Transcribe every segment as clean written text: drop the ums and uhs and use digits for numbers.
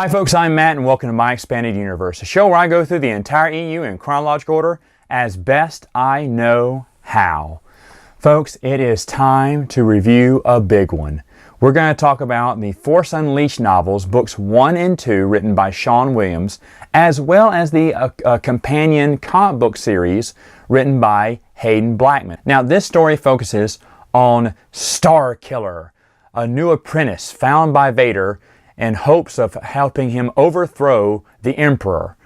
Hi folks, I'm Matt and welcome to My Expanded Universe, a show where I go through the entire EU in chronological order as best I know how. Folks, it is time to review a big one. We're going to talk about the Force Unleashed novels, books 1 and 2, written by Sean Williams, as well as the companion comic book series written by Hayden Blackman. Now, this story focuses on Starkiller, a new apprentice found by Vader in hopes of helping him overthrow the Emperor.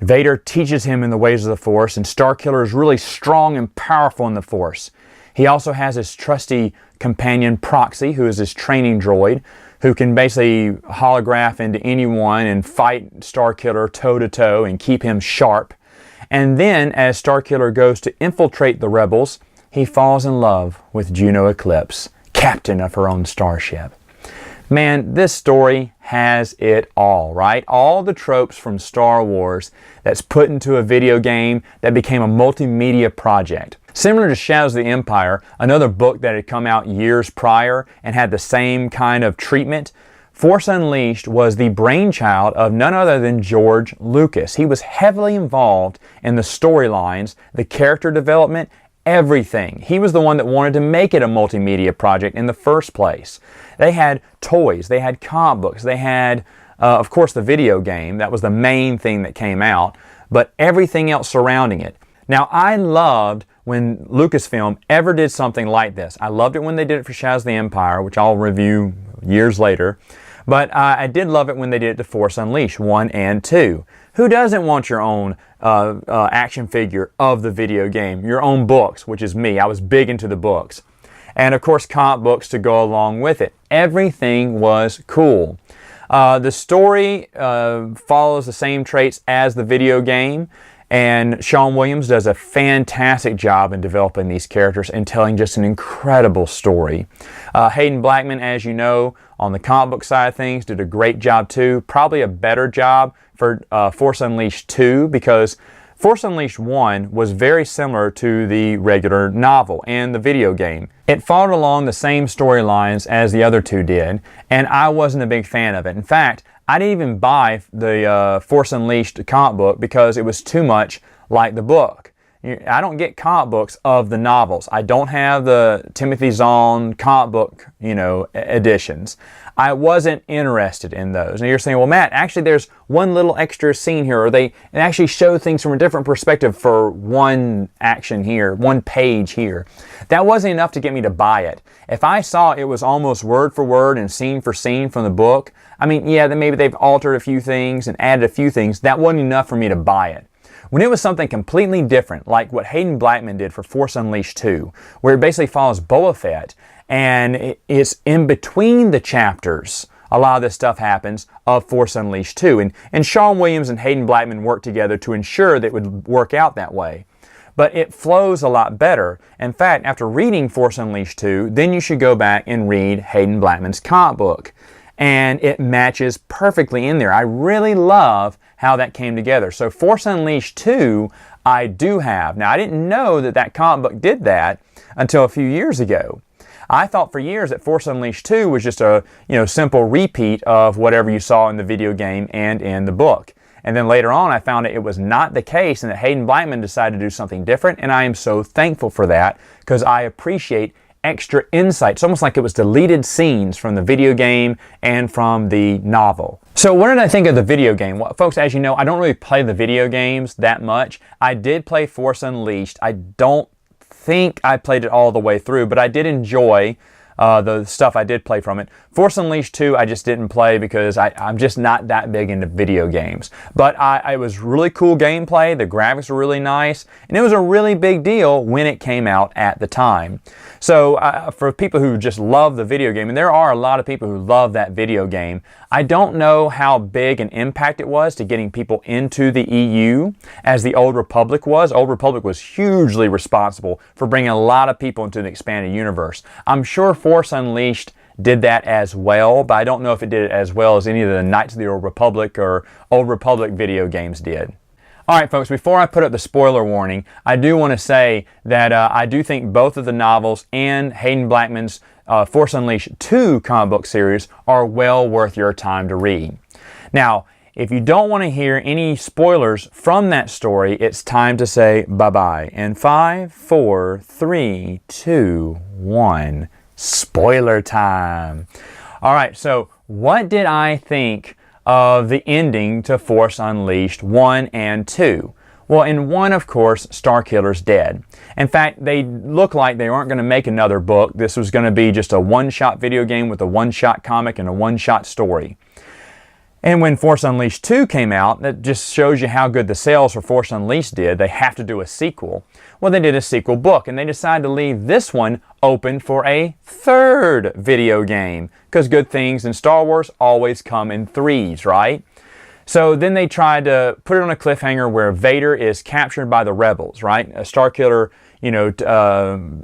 Vader teaches him in the ways of the Force, and Starkiller is really strong and powerful in the Force. He also has his trusty companion Proxy, who is his training droid, who can basically holograph into anyone and fight Starkiller toe-to-toe and keep him sharp. And then, as Starkiller goes to infiltrate the rebels, he falls in love with Juno Eclipse, captain of her own starship. Man, this story has it all, right? All the tropes from Star Wars that's put into a video game that became a multimedia project. Similar to Shadows of the Empire, another book that had come out years prior and had the same kind of treatment, Force Unleashed was the brainchild of none other than George Lucas. He was heavily involved in the storylines, the character development, everything. He was the one that wanted to make it a multimedia project in the first place. They had toys, they had comic books, they had, of course, the video game. That was the main thing that came out, but everything else surrounding it. Now, I loved when Lucasfilm ever did something like this. I loved it when they did it for Shadows of the Empire, which I'll review years later. But I did love it when they did it to Force Unleashed 1 and 2. Who doesn't want your own action figure of the video game? Your own books, which is me. I was big into the books. And of course, comic books to go along with it. Everything was cool. The story follows the same traits as the video game. And Sean Williams does a fantastic job in developing these characters and telling just an incredible story. Hayden Blackman, as you know, on the comic book side of things, did a great job too. Probably a better job for Force Unleashed 2, because Force Unleashed 1 was very similar to the regular novel and the video game. It followed along the same storylines as the other two did, and I wasn't a big fan of it. In fact, I didn't even buy the Force Unleashed comic book because it was too much like the book. I don't get comic books of the novels. I don't have the Timothy Zahn comic book, editions. I wasn't interested in those. Now you're saying, well, Matt, actually there's one little extra scene here, or they actually show things from a different perspective for one action here, one page here. That wasn't enough to get me to buy it. If I saw it was almost word for word and scene for scene from the book, I mean, yeah, then maybe they've altered a few things and added a few things. That wasn't enough for me to buy it. When it was something completely different, like what Hayden Blackman did for Force Unleashed 2, where it basically follows Boba Fett, and it's in between the chapters, a lot of this stuff happens, of Force Unleashed 2. And Sean Williams and Hayden Blackman worked together to ensure that it would work out that way. But it flows a lot better. In fact, after reading Force Unleashed 2, then you should go back and read Hayden Blackman's comic book. And it matches perfectly in there. I really love how that came together. So Force Unleashed 2, I do have. Now, I didn't know that that comic book did that until a few years ago. I thought for years that Force Unleashed 2 was just a simple repeat of whatever you saw in the video game and in the book. And then later on, I found it was not the case, and that Hayden Blackman decided to do something different, and I am so thankful for that, because I appreciate extra insight. It's almost like it was deleted scenes from the video game and from the novel. So what did I think of the video game? Well, folks, as you know, I don't really play the video games that much. I did play Force Unleashed. I don't think I played it all the way through, but I did enjoy the stuff I did play from it. Force Unleashed 2 I just didn't play because I'm just not that big into video games. But it was really cool gameplay, the graphics were really nice, and it was a really big deal when it came out at the time. So for people who just love the video game, and there are a lot of people who love that video game, I don't know how big an impact it was to getting people into the EU as the Old Republic was. Old Republic was hugely responsible for bringing a lot of people into the expanded universe. I'm sure Force Unleashed did that as well, but I don't know if it did it as well as any of the Knights of the Old Republic or Old Republic video games did. Alright folks, before I put up the spoiler warning, I do want to say that I do think both of the novels and Hayden Blackman's Force Unleashed 2 comic book series are well worth your time to read. Now, if you don't want to hear any spoilers from that story, it's time to say bye-bye. In 5, 4, 3, 2, 1, spoiler time. All right, so what did I think of the ending to Force Unleashed 1 and 2? Well, in 1, of course, Starkiller's dead. In fact, they look like they aren't going to make another book. This was going to be just a one-shot video game with a one-shot comic and a one-shot story. And when Force Unleashed 2 came out, that just shows you how good the sales for Force Unleashed did. They have to do a sequel. Well, they did a sequel book, and they decided to leave this one open for a third video game, because good things in Star Wars always come in threes, right? So then they tried to put it on a cliffhanger where Vader is captured by the rebels, right? A Starkiller,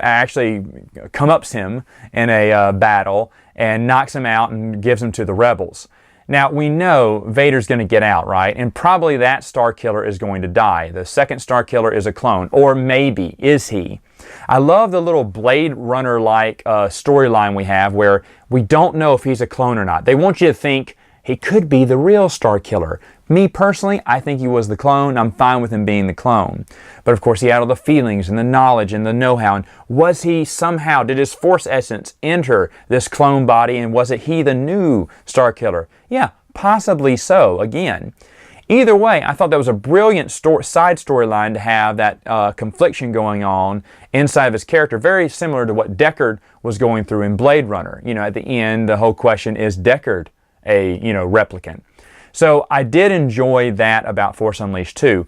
actually come-ups him in a battle and knocks him out and gives him to the rebels. Now, we know Vader's going to get out, right? And probably that Starkiller is going to die. The second Starkiller is a clone. Or maybe, is he? I love the little Blade Runner-like storyline we have where we don't know if he's a clone or not. They want you to think he could be the real Starkiller. Me personally, I think he was the clone. I'm fine with him being the clone. But of course, he had all the feelings and the knowledge and the know-how. And was he somehow, did his Force essence enter this clone body, and was it he the new Starkiller? Yeah, possibly so, again. Either way, I thought that was a brilliant side storyline to have that confliction going on inside of his character, very similar to what Deckard was going through in Blade Runner. You know, at the end, the whole question is Deckard a replicant. So I did enjoy that about Force Unleashed 2.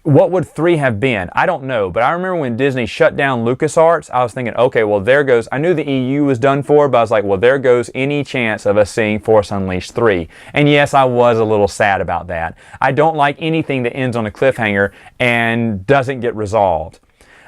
What would 3 have been? I don't know, but I remember when Disney shut down LucasArts, I was thinking, okay, well, there goes, I knew the EU was done for, but I was like, well, there goes any chance of us seeing Force Unleashed 3. And yes, I was a little sad about that. I don't like anything that ends on a cliffhanger and doesn't get resolved.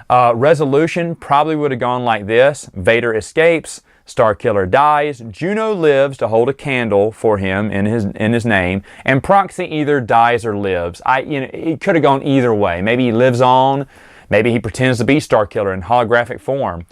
Resolution probably would have gone like this. Vader escapes. Starkiller dies, Juno lives to hold a candle for him in his name, and Proxy either dies or lives. It could have gone either way. Maybe he lives on, maybe he pretends to be Starkiller in holographic form,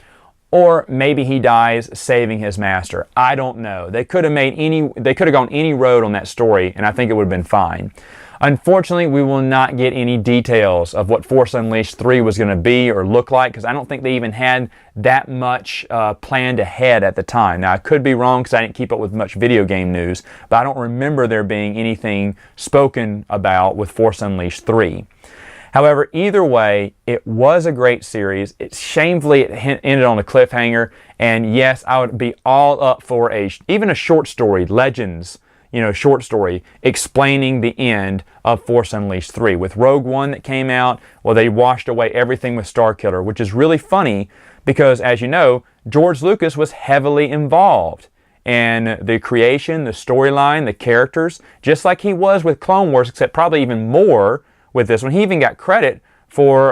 or maybe he dies saving his master. I don't know. They could have gone any road on that story, and I think it would have been fine. Unfortunately, we will not get any details of what Force Unleashed 3 was going to be or look like, because I don't think they even had that much planned ahead at the time. Now, I could be wrong because I didn't keep up with much video game news, but I don't remember there being anything spoken about with Force Unleashed 3. However, either way, it was a great series. Shamefully, it ended on a cliffhanger, and yes, I would be all up for even a short story, Legends, short story explaining the end of Force Unleashed 3. With Rogue One that came out, well, they washed away everything with Starkiller, which is really funny because, as you know, George Lucas was heavily involved in the creation, the storyline, the characters, just like he was with Clone Wars, except probably even more with this one. He even got credit for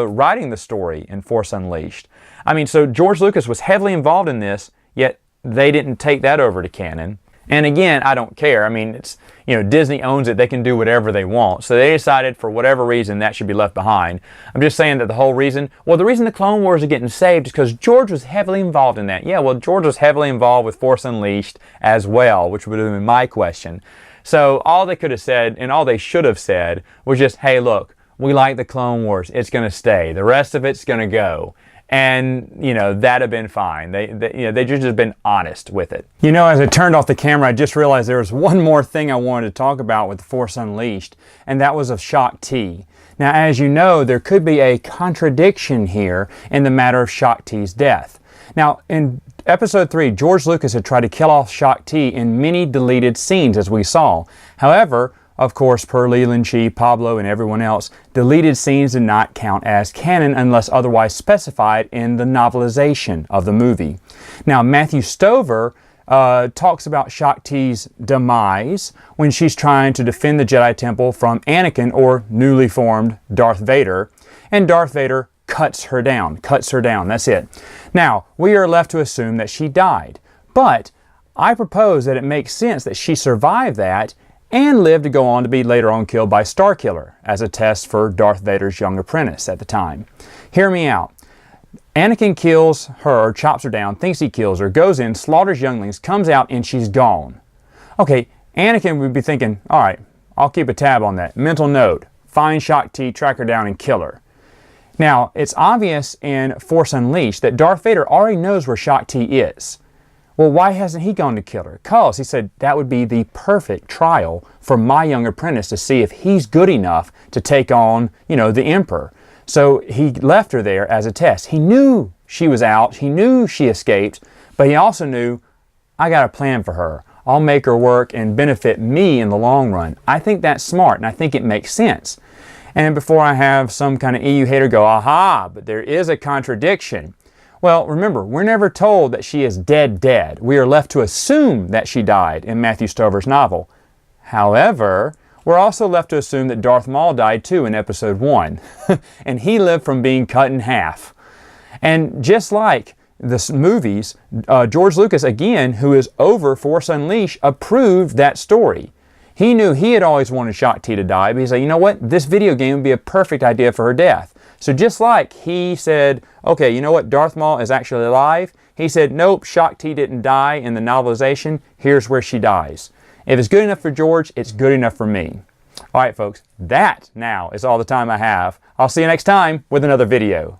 writing the story in Force Unleashed. I mean, so George Lucas was heavily involved in this, yet they didn't take that over to canon. And again, I don't care. I mean, it's, Disney owns it. They can do whatever they want. So they decided for whatever reason that should be left behind. I'm just saying that the whole reason, the reason the Clone Wars are getting saved is because George was heavily involved in that. Yeah, well, George was heavily involved with Force Unleashed as well, which would have been my question. So all they could have said, and all they should have said, was just, hey, look, we like the Clone Wars. It's going to stay. The rest of it's going to go. And, that'd have been fine. They just have been honest with it. As I turned off the camera, I just realized there was one more thing I wanted to talk about with The Force Unleashed, and that was of Shakti. Now, as you know, there could be a contradiction here in the matter of Shakti's death. Now, in Episode 3, George Lucas had tried to kill off Shakti in many deleted scenes, as we saw. However, of course, per Leland Chee, Pablo, and everyone else, deleted scenes did not count as canon unless otherwise specified in the novelization of the movie. Now, Matthew Stover talks about Shakti's demise when she's trying to defend the Jedi Temple from Anakin, or newly formed Darth Vader, and Darth Vader cuts her down, that's it. Now, we are left to assume that she died, but I propose that it makes sense that she survived that and lived to go on to be later on killed by Starkiller as a test for Darth Vader's young apprentice at the time. Hear me out. Anakin kills her, chops her down, thinks he kills her, goes in, slaughters younglings, comes out, and she's gone. Okay, Anakin would be thinking, all right, I'll keep a tab on that. Mental note, find Shakti, track her down, and kill her. Now, it's obvious in Force Unleashed that Darth Vader already knows where Shakti is. Well, why hasn't he gone to kill her? Because he said that would be the perfect trial for my young apprentice to see if he's good enough to take on, the Emperor. So he left her there as a test. He knew she was out. He knew she escaped. But he also knew, I got a plan for her. I'll make her work and benefit me in the long run. I think that's smart, and I think it makes sense. And before I have some kind of EU hater go, aha, but there is a contradiction. Well, remember, we're never told that she is dead. We are left to assume that she died in Matthew Stover's novel. However, we're also left to assume that Darth Maul died too in Episode 1. And he lived from being cut in half. And just like the movies, George Lucas, again, who is over Force Unleashed, approved that story. He knew he had always wanted Shakti to die, but he said, you know what? This video game would be a perfect idea for her death. So just like he said, okay, you know what? Darth Maul is actually alive. He said, nope, Shakti didn't die in the novelization. Here's where she dies. If it's good enough for George, it's good enough for me. All right, folks, that now is all the time I have. I'll see you next time with another video.